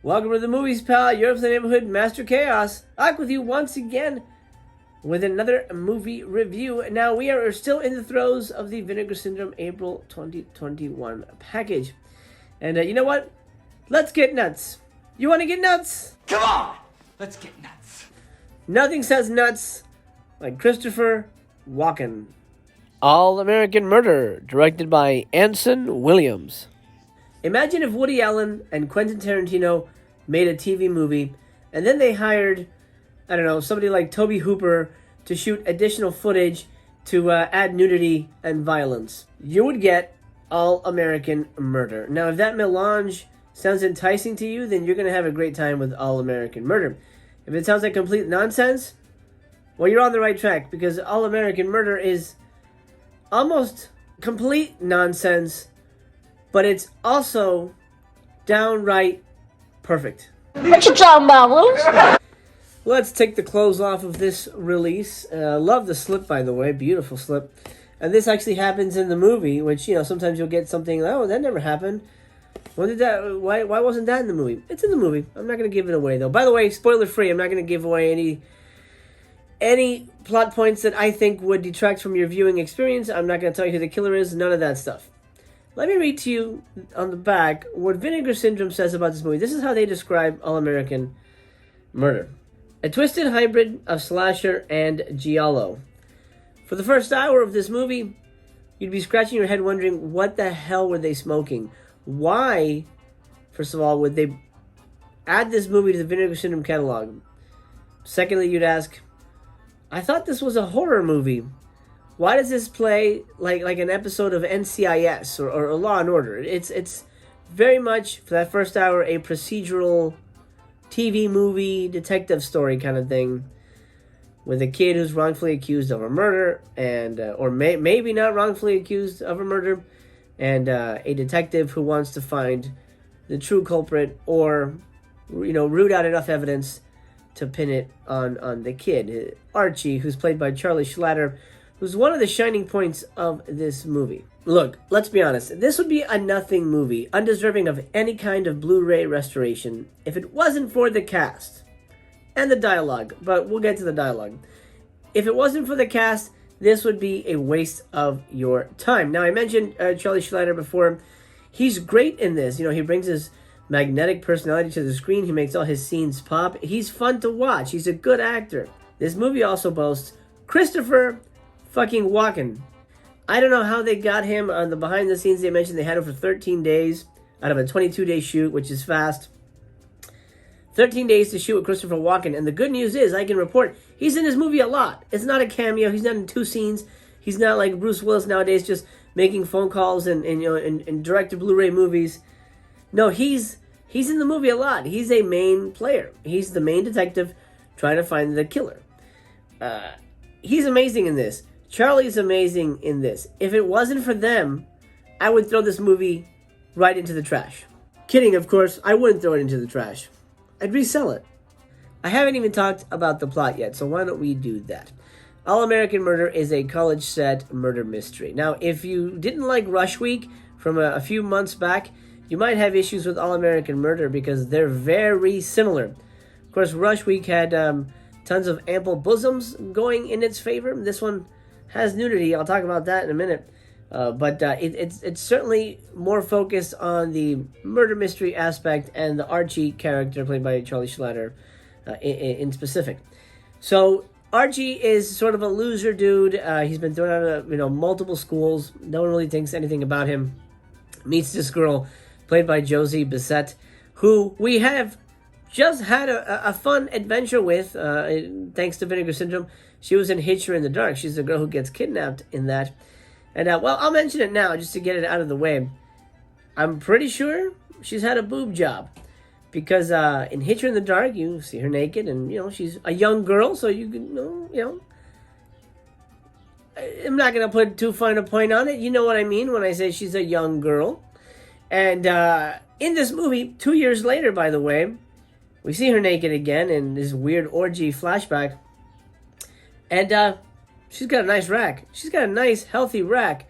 Welcome to the movies, pal. Europe's the neighborhood Master Chaos. Back with you once again with another movie review. Now, we are still in the throes of the Vinegar Syndrome April 2021 package. And you know what? Let's get nuts. You want to get nuts? Come on, let's get nuts. Nothing says nuts like Christopher Walken. All-American Murder, directed by Anson Williams. Imagine if Woody Allen and Quentin Tarantino made a TV movie, and then they hired, I don't know, somebody like Tobe Hooper to shoot additional footage to add nudity and violence. You would get All-American Murder. Now, if that melange sounds enticing to you, then you're going to have a great time with All-American Murder. If it sounds like complete nonsense, well, you're on the right track, because All-American Murder is almost complete nonsense, but it's also downright perfect. What you talking about, Willis? Let's take the clothes off of this release. Love the slip, by the way. Beautiful slip. And this actually happens in the movie, which, you know, sometimes you'll get something, oh, that never happened. When did that, why wasn't that in the movie? It's in the movie. I'm not going to give it away, though. By the way, spoiler free, I'm not going to give away any plot points that I think would detract from your viewing experience. I'm not going to tell you who the killer is, none of that stuff. Let me read to you on the back what Vinegar Syndrome says about this movie. This is how they describe All-American Murder. A twisted hybrid of slasher and giallo. For the first hour of this movie, you'd be scratching your head wondering, what the hell were they smoking? Why, first of all, would they add this movie to the Vinegar Syndrome catalog? Secondly, you'd ask, I thought this was a horror movie. Why does this play like an episode of NCIS or Law and Order? It's very much, for that first hour, a procedural TV movie, detective story kind of thing, with a kid who's wrongfully accused of a murder, and or maybe not wrongfully accused of a murder, and a detective who wants to find the true culprit, or, you know, root out enough evidence to pin it on the kid, Archie, who's played by Charlie Schlatter, who's one of the shining points of this movie. Look, let's be honest. This would be a nothing movie, undeserving of any kind of Blu-ray restoration, if it wasn't for the cast and the dialogue. But we'll get to the dialogue. If it wasn't for the cast, this would be a waste of your time. Now, I mentioned Charlie Schlatter before. He's great in this. You know, he brings his magnetic personality to the screen. He makes all his scenes pop. He's fun to watch. He's a good actor. This movie also boasts Christopher fucking Walken. I don't know how they got him on the behind the scenes. They mentioned they had him for 13 days out of a 22-day shoot, which is fast. 13 days to shoot with Christopher Walken. And the good news is, I can report, he's in this movie a lot. It's not a cameo. He's not in 2 scenes. He's not like Bruce Willis nowadays, just making phone calls and you know, and directed Blu-ray movies. No, he's in the movie a lot. He's a main player. He's the main detective trying to find the killer. He's amazing in this. Charlie's amazing in this. If it wasn't for them, I would throw this movie right into the trash. Kidding, of course. I wouldn't throw it into the trash. I'd resell it. I haven't even talked about the plot yet, so why don't we do that? All-American Murder is a college-set murder mystery. Now, if you didn't like Rush Week from a few months back, you might have issues with All-American Murder because they're very similar. Of course, Rush Week had tons of ample bosoms going in its favor. This one has nudity. I'll talk about that in a minute. But it's certainly more focused on the murder mystery aspect and the Archie character played by Charlie Schlatter in specific. So Archie is sort of a loser dude. He's been thrown out of multiple schools. No one really thinks anything about him. Meets this girl played by Josie Bissett, who we have just had a fun adventure with, thanks to Vinegar Syndrome. She was in Hitcher in the Dark. She's the girl who gets kidnapped in that. And, well, I'll mention it now just to get it out of the way. I'm pretty sure she's had a boob job. Because in Hitcher in the Dark, you see her naked, and, she's a young girl, so you can, I'm not going to put too fine a point on it. You know what I mean when I say she's a young girl. And in this movie, 2 years later, by the way, we see her naked again in this weird orgy flashback. And she's got a nice rack. She's got a nice, healthy rack.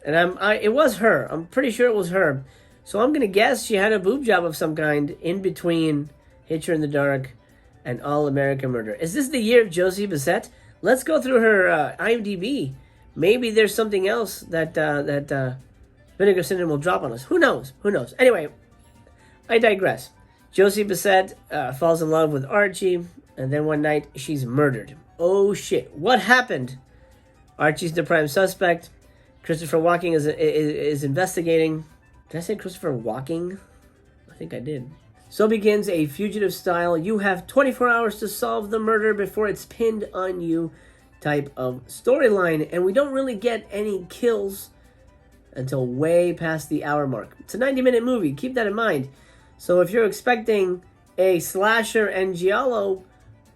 And it was her. I'm pretty sure it was her. So I'm going to guess she had a boob job of some kind in between Hitcher in the Dark and All American Murder. Is this the year of Josie Bissett? Let's go through her IMDb. Maybe there's something else that Vinegar Syndrome will drop on us. Who knows? Who knows? Anyway, I digress. Josie Bissett falls in love with Archie, and then one night she's murdered. Oh shit! What happened? Archie's the prime suspect. Christopher Walken is investigating. Did I say Christopher Walken? I think I did. So begins a fugitive style, you have 24 hours to solve the murder before it's pinned on you type of storyline. And we don't really get any kills until way past the hour mark. It's a 90-minute movie, keep that in mind. So if you're expecting a slasher and giallo,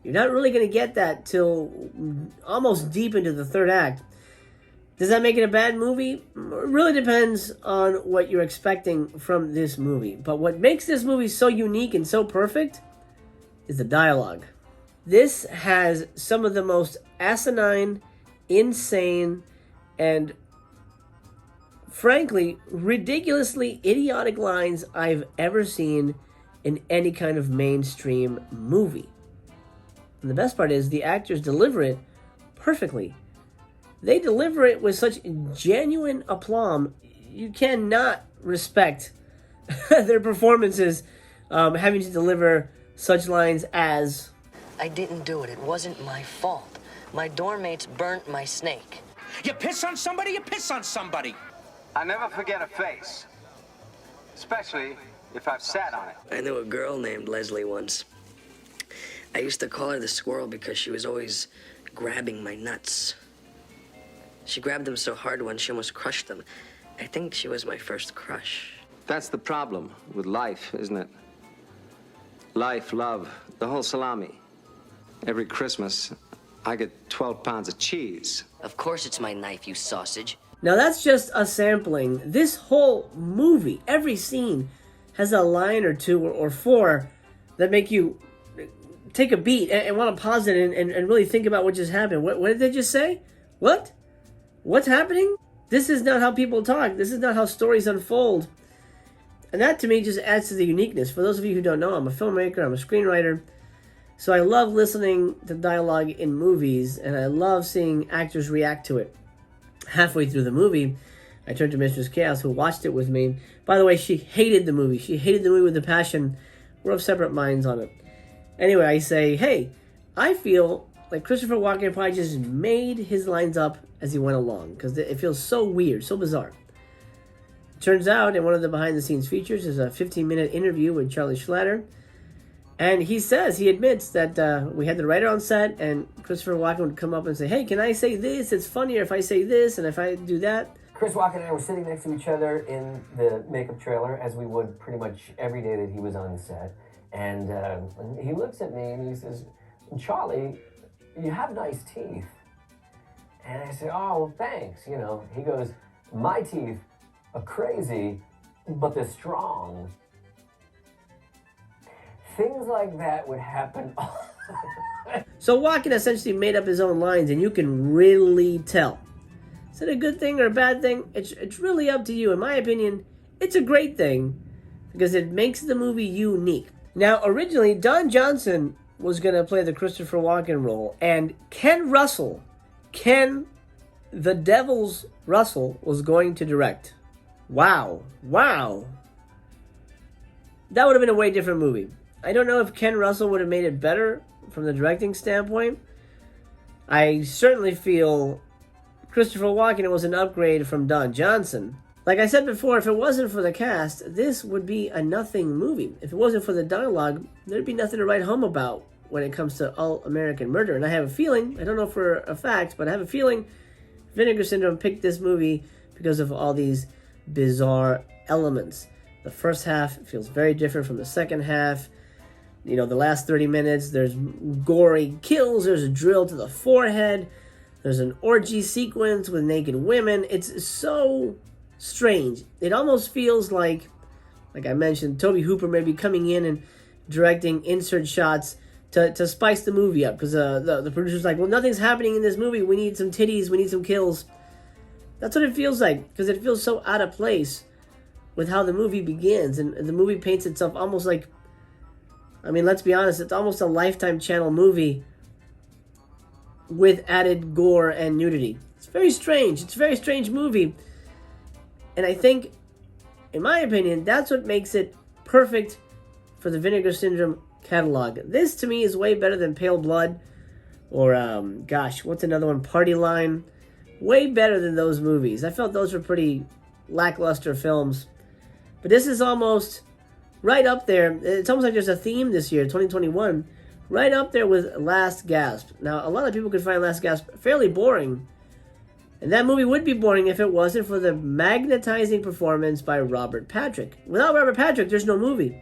you're not really going to get that till almost deep into the third act. Does that make it a bad movie? It really depends on what you're expecting from this movie. But what makes this movie so unique and so perfect is the dialogue. This has some of the most asinine, insane, and frankly, ridiculously idiotic lines I've ever seen in any kind of mainstream movie. And the best part is the actors deliver it perfectly. They deliver it with such genuine aplomb. You cannot respect their performances having to deliver such lines as, I didn't do it. It wasn't my fault. My dorm mates burnt my snake. You piss on somebody, you piss on somebody. I never forget a face, especially if I've sat on it. I knew a girl named Leslie once. I used to call her the squirrel because she was always grabbing my nuts. She grabbed them so hard once she almost crushed them. I think she was my first crush. That's the problem with life, isn't it? Life, love, the whole salami. Every Christmas, I get 12 pounds of cheese. Of course it's my knife, you sausage. Now that's just a sampling. This whole movie, every scene, has a line or two or four that make you take a beat and want to pause it and really think about what just happened. What did they just say? What? What's happening? This is not how people talk. This is not how stories unfold. And that to me just adds to the uniqueness. For those of you who don't know, I'm a filmmaker, I'm a screenwriter. So I love listening to dialogue in movies, and I love seeing actors react to it. Halfway through the movie, I turned to Mistress Chaos, who watched it with me. By the way, she hated the movie. She hated the movie with a passion. We're of separate minds on it. Anyway, I say, hey, I feel like Christopher Walken probably just made his lines up as he went along, because it feels so weird, so bizarre. Turns out, in one of the behind-the-scenes features, is a 15-minute interview with Charlie Schlatter, and he admits that we had the writer on set, and Christopher Walken would come up and say, hey, can I say this? It's funnier if I say this, and if I do that. Chris Walken and I were sitting next to each other in the makeup trailer, as we would pretty much every day that he was on set, and he looks at me and he says, Charlie, you have nice teeth. And I said, oh, well, thanks, you know. He goes, my teeth are crazy, but they're strong. Things like that would happen. So Walken essentially made up his own lines, and you can really tell. Is it a good thing or a bad thing? It's really up to you. In my opinion, it's a great thing because it makes the movie unique. Now, originally, Don Johnson was going to play the Christopher Walken role, and Ken the Devil's Russell was going to direct. Wow. That would have been a way different movie. I don't know if Ken Russell would have made it better from the directing standpoint. I certainly feel Christopher Walken was an upgrade from Don Johnson. Like I said before, if it wasn't for the cast, this would be a nothing movie. If it wasn't for the dialogue, there'd be nothing to write home about when it comes to All American Murder. And I have a feeling, I don't know for a fact, but I have a feeling Vinegar Syndrome picked this movie because of all these bizarre elements. The first half feels very different from the second half. You know, the last 30 minutes, there's gory kills, there's a drill to the forehead, there's an orgy sequence with naked women. It's so strange. It almost feels like I mentioned, Tobe Hooper may be coming in and directing insert shots to spice the movie up, because the producer's like, well, nothing's happening in this movie, we need some titties, we need some kills. That's what it feels like, because it feels so out of place with how the movie begins. And the movie paints itself almost like, I mean, let's be honest, it's almost a Lifetime Channel movie with added gore and nudity. It's very strange. It's a very strange movie. And I think, in my opinion, that's what makes it perfect for the Vinegar Syndrome catalog. This, to me, is way better than Pale Blood or, gosh, what's another one? Party Line. Way better than those movies. I felt those were pretty lackluster films. But this is almost right up there. It's almost like there's a theme this year, 2021, right up there with Last Gasp. Now, a lot of people could find Last Gasp fairly boring. And that movie would be boring if it wasn't for the magnetizing performance by Robert Patrick. Without Robert Patrick, there's no movie.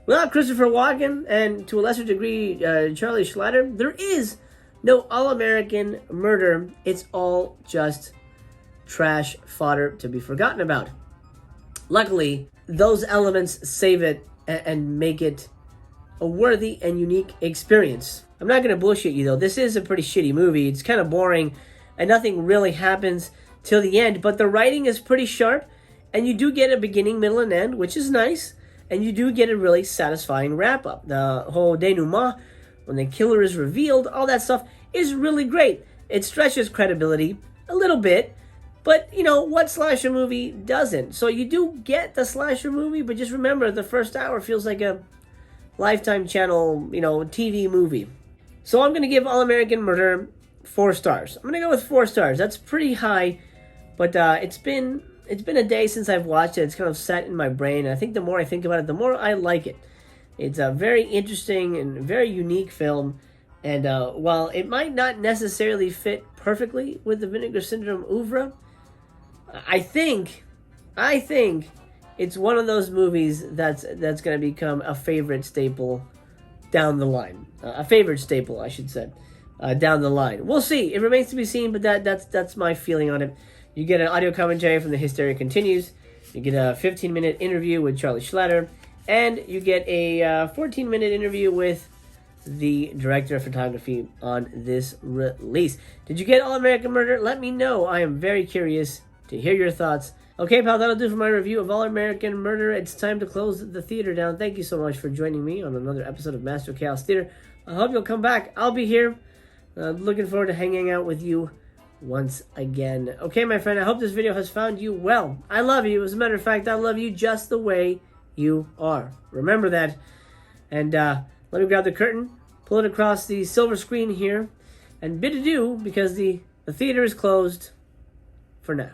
Without Christopher Walken and, to a lesser degree, Charlie Schlatter, there is no All-American Murder. It's all just trash fodder to be forgotten about. Luckily, those elements save it and make it a worthy and unique experience. I'm not going to bullshit you, though. This is a pretty shitty movie. It's kind of boring, and nothing really happens till the end. But the writing is pretty sharp, and you do get a beginning, middle, and end, which is nice. And you do get a really satisfying wrap-up. The whole denouement, when the killer is revealed, all that stuff is really great. It stretches credibility a little bit, but, you know, what slasher movie doesn't? So you do get the slasher movie, but just remember, the first hour feels like a Lifetime Channel, you know, TV movie. So I'm going to give All-American Murder 4 stars. I'm going to go with 4 stars. That's pretty high, but it's been a day since I've watched it. It's kind of set in my brain. And I think the more I think about it, the more I like it. It's a very interesting and very unique film. And while it might not necessarily fit perfectly with the Vinegar Syndrome oeuvre, I think it's one of those movies that's going to become a favorite staple down the line. A favorite staple, I should say, down the line. We'll see. It remains to be seen, but that's my feeling on it. You get an audio commentary from The Hysteria Continues. You get a 15-minute interview with Charlie Schlatter. And you get a 14-minute interview with the director of photography on this release. Did you get All-American Murder? Let me know. I am very curious to hear your thoughts. Okay, pal, that'll do for my review of All-American Murder. It's time to close the theater down. Thank you so much for joining me on another episode of Master Chaos Theater. I hope you'll come back. I'll be here. Looking forward to hanging out with you once again. Okay, my friend, I hope this video has found you well. I love you. As a matter of fact, I love you just the way you are. Remember that. And let me grab the curtain, pull it across the silver screen here, and bid adieu because the theater is closed for now.